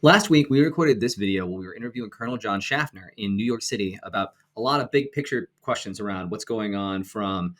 Last week, we recorded this video where we were interviewing Colonel John Schaffner in New York City about a lot of big picture questions around what's going on from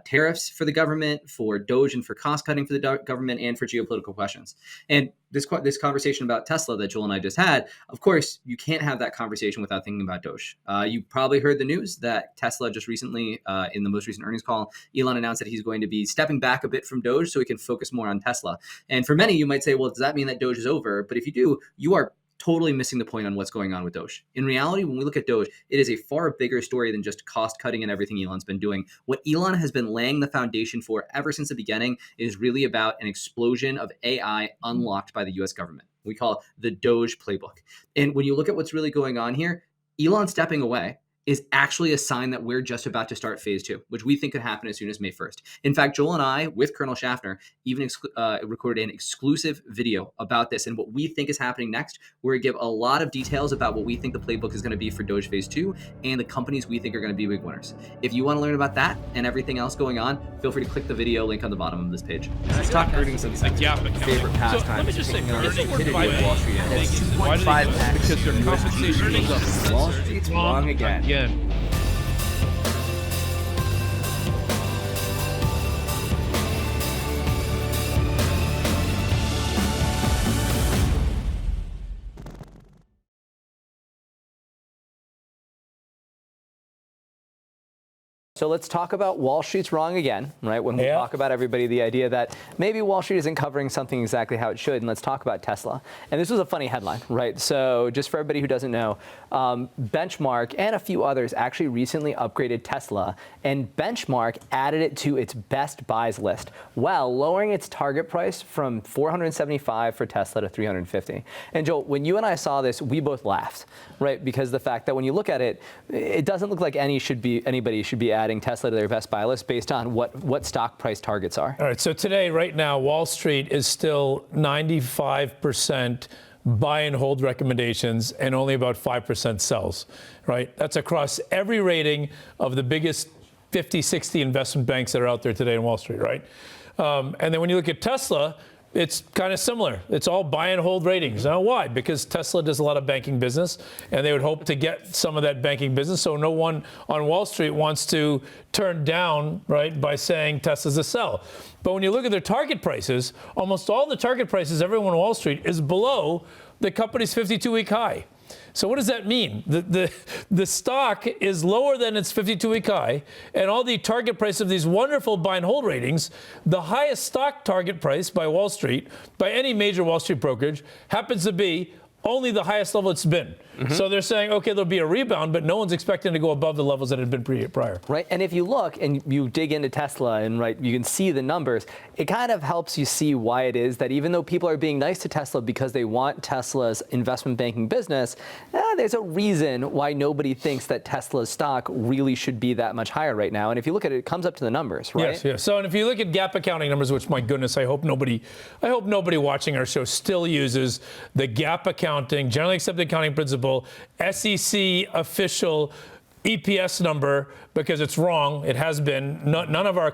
tariffs for the government, for Doge and for cost cutting for the government, and for geopolitical questions. And this conversation about Tesla that Joel and I just had, of course, you can't have that conversation without thinking about Doge. You probably heard the news that Tesla just recently, in the most recent earnings call, Elon announced that he's going to be stepping back a bit from Doge so he can focus more on Tesla. And for many, you might say, well, does that mean that Doge is over? But if you do, you are totally missing the point on what's going on with Doge. In reality, when we look at Doge, it is a far bigger story than just cost cutting and everything Elon's been doing. What Elon has been laying the foundation for ever since the beginning is really about an explosion of AI unlocked by the US government. We call it the Doge Playbook. And when you look at what's really going on here, Elon stepping away is actually a sign that we're just about to start phase 2, which we think could happen as soon as May 1st. In fact, Joel and I, with Colonel Schaffner, even recorded an exclusive video about this and what we think is happening next, where we give a lot of details about what we think the playbook is going to be for Doge Phase 2 and the companies we think are going to be big winners. If you want to learn about that and everything else going on, feel free to click the video link on the bottom of this page. Let's talk earnings and favorite pastime. So let me just say, earnings Wall Street. It's 2.5x because their compensation is up. Wall Street's wrong again. So let's talk about Wall Street's wrong again, right? When we talk about everybody, the idea that maybe Wall Street isn't covering something exactly how it should, and let's talk about Tesla. And this was a funny headline, right? So just for everybody who doesn't know, Benchmark and a few others actually recently upgraded Tesla, and Benchmark added it to its best buys list, while lowering its target price from $475 for Tesla to $350. And Joel, when you and I saw this, we both laughed, right? Because the fact that when you look at it, it doesn't look like anybody should be adding Tesla to their best buy list based on what stock price targets are. All right, so today, right now, Wall Street is still 95% buy and hold recommendations and only about 5% sells, right? That's across every rating of the biggest 50, 60 investment banks that are out there today in Wall Street, right? And then when you look at Tesla, it's kind of similar. It's all buy and hold ratings. Now, why? Because Tesla does a lot of banking business, and they would hope to get some of that banking business. So no one on Wall Street wants to turn down, right, by saying Tesla's a sell. But when you look at their target prices, almost all the target prices, everyone on Wall Street, is below the company's 52-week high. So what does that mean? The stock is lower than its 52-week high, and all the target price of these wonderful buy and hold ratings, the highest stock target price by Wall Street, by any major Wall Street brokerage, happens to be only the highest level it's been. So they're saying, okay, there'll be a rebound, but no one's expecting to go above the levels that had been prior. Right, and if you look and you dig into Tesla and you can see the numbers, it kind of helps you see why it is that even though people are being nice to Tesla because they want Tesla's investment banking business, there's a reason why nobody thinks that Tesla's stock really should be that much higher right now. And if you look at it, it comes up to the numbers, right? Yes. So and if you look at GAAP accounting numbers, which my goodness, I hope nobody watching our show still uses the GAAP accounting, generally accepted accounting principle, SEC official EPS number, because it's wrong. It has been. None of our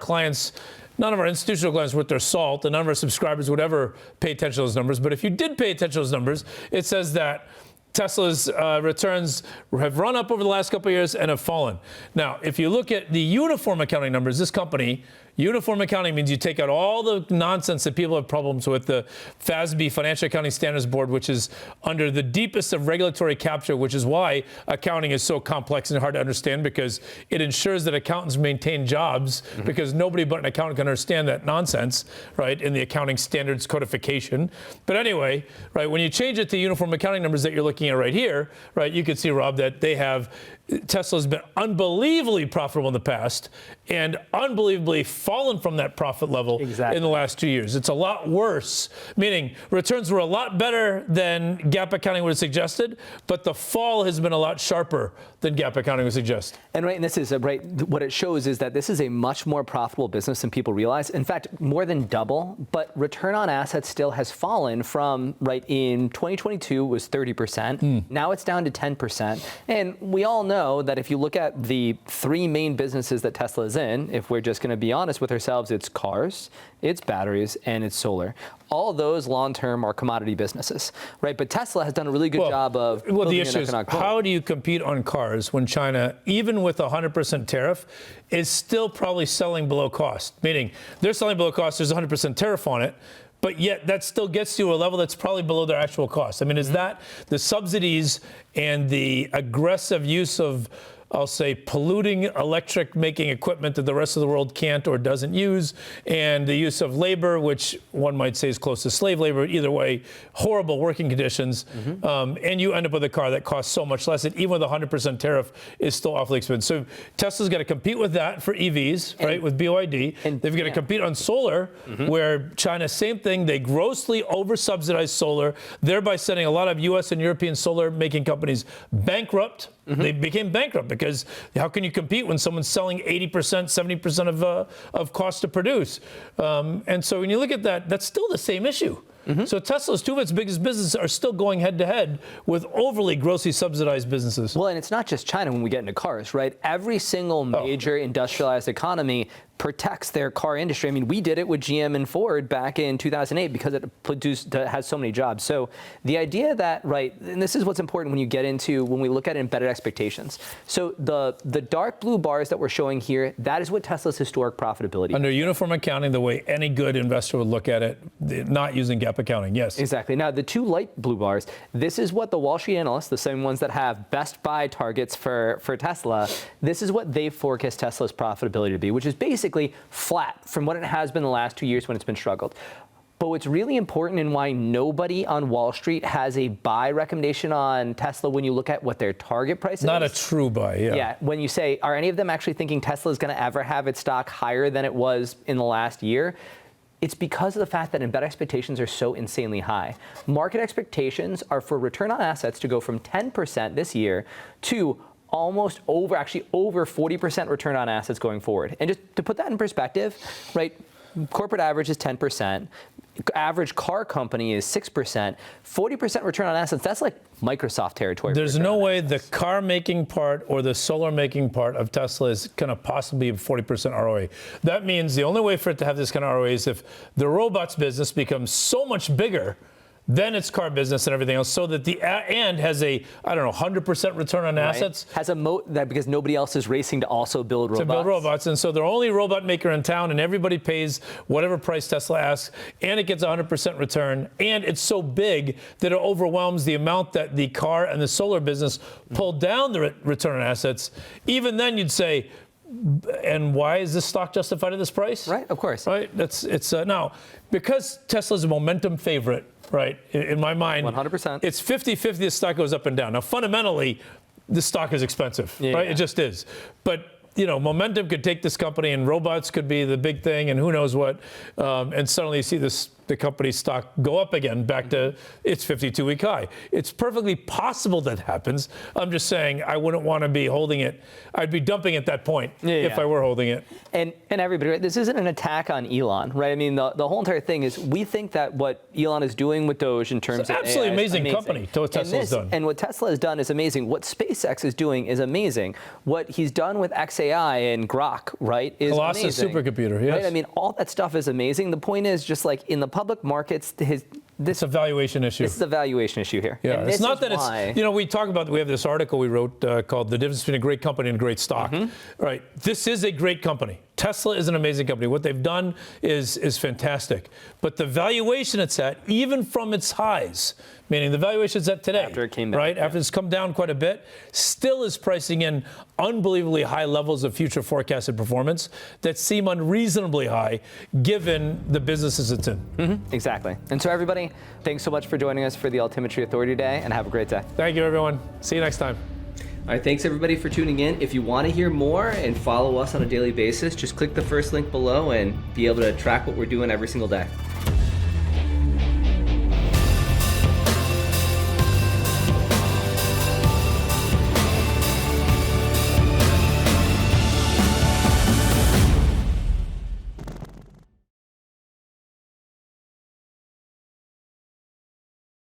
institutional clients worth their salt, and none of our subscribers would ever pay attention to those numbers. But if you did pay attention to those numbers, it says that Tesla's returns have run up over the last couple of years and have fallen. Now, if you look at the uniform accounting numbers, this company, uniform accounting means you take out all the nonsense that people have problems with, the FASB, Financial Accounting Standards Board, which is under the deepest of regulatory capture, which is why accounting is so complex and hard to understand, because it ensures that accountants maintain jobs, because nobody but an accountant can understand that nonsense, right, in the accounting standards codification. But anyway, right, when you change it to uniform accounting numbers that you're looking at right here, right, you can see, Rob, that Tesla's been unbelievably profitable in the past and unbelievably fallen from that profit level in the last 2 years. It's a lot worse, meaning returns were a lot better than GAAP accounting would have suggested, but the fall has been a lot sharper than GAAP accounting would suggest. And this is what it shows is that this is a much more profitable business than people realize. In fact, more than double, but return on assets still has fallen from, in 2022 was 30%. Now it's down to 10%. And we all know know that if you look at the three main businesses that Tesla is in, if we're just going to be honest with ourselves, it's cars, it's batteries, and it's solar. All those long-term are commodity businesses, right? But Tesla has done a really good job of building the an issue is, economic moat. how do you compete on cars when China, even with a 100% tariff, is still probably selling below cost? Meaning, they're selling below cost, there's a 100% tariff on it, but yet that still gets you to a level that's probably below their actual cost. I mean, is that the subsidies and the aggressive use of, I'll say, polluting electric making equipment that the rest of the world can't or doesn't use, and the use of labor, which one might say is close to slave labor, either way, horrible working conditions, and you end up with a car that costs so much less that even with a 100% tariff is still awfully expensive. So Tesla's got to compete with that for EVs, right, with BYD. And they've got to compete on solar, where China, same thing, they grossly over-subsidize solar, thereby sending a lot of US and European solar making companies bankrupt. They became bankrupt because how can you compete when someone's selling 80%, 70% of cost to produce? And so when you look at that, that's still the same issue. So Tesla's two of its biggest businesses are still going head to head with overly grossly subsidized businesses. Well, and it's not just China when we get into cars, right? Every single major industrialized economy protects their car industry. I mean, we did it with GM and Ford back in 2008 because it has so many jobs. So the idea that, right, and this is what's important when you get into, when we look at embedded expectations. So the dark blue bars that we're showing here, that is what Tesla's historic profitability Under uniform accounting, the way any good investor would look at it, not using GAAP accounting, yes. Exactly. Now, the two light blue bars, this is what the Wall Street analysts, the same ones that have best buy targets for Tesla, this is what they forecast Tesla's profitability to be, which is basically flat from what it has been the last 2 years when it's been struggled. But what's really important and why nobody on Wall Street has a buy recommendation on Tesla when you look at what their target price is. Not a true buy, yeah. Yeah, when you say, are any of them actually thinking Tesla is going to ever have its stock higher than it was in the last year? It's because of the fact that embedded expectations are so insanely high. Market expectations are for return on assets to go from 10% this year to almost over 40% return on assets going forward. And just to put that in perspective, right, corporate average is 10%, average car company is 6%, 40% return on assets, that's like Microsoft territory. There's no way the car making part or the solar making part of Tesla is going to possibly be 40% ROA. That means the only way for it to have this kind of ROA is if the robots business becomes so much bigger then its car business and everything else, so that the and has a, 100% return on assets. Has a moat that because nobody else is racing to also build robots. And so they're only robot maker in town, and everybody pays whatever price Tesla asks, and it gets 100% return, and it's so big that it overwhelms the amount that the car and the solar business pull down the return on assets. Even then, you'd say, and why is this stock justified at this price? Right, of course. Right, now, because Tesla's a momentum favorite, right, in my mind, 100%. It's 50-50, the stock goes up and down. Now, fundamentally, the stock is expensive, right? Yeah. It just is. But, momentum could take this company, and robots could be the big thing, and who knows what. And suddenly you see the company's stock go up again back to its 52-week high. It's perfectly possible that happens. I'm just saying I wouldn't want to be holding it. I'd be dumping at that point if I were holding it. And everybody, right? This isn't an attack on Elon, right? I mean, the whole entire thing is we think that what Elon is doing with Doge in terms it's of absolutely AI amazing is company to what Tesla has done. And what Tesla has done is amazing. What SpaceX is doing is amazing. What he's done with XAI and Grok, right, is Colossus amazing. supercomputer, yes. Right? I mean, all that stuff is amazing. The point is just like in the public markets, it's a valuation issue. This is a valuation issue here. Yeah, it's not that it's, we talk about, we have this article we wrote called The Difference Between a Great Company and a Great Stock. Right, this is a great company. Tesla is an amazing company. What they've done is fantastic. But the valuation it's at, even from its highs, meaning the valuation it's at today, after it came down, right, after it's come down quite a bit, still is pricing in unbelievably high levels of future forecasted performance that seem unreasonably high given the businesses it's in. Exactly. And so everybody, thanks so much for joining us for the Altimetry Authority Day, and have a great day. Thank you, everyone. See you next time. All right, thanks everybody for tuning in. If you want to hear more and follow us on a daily basis, just click the first link below and be able to track what we're doing every single day.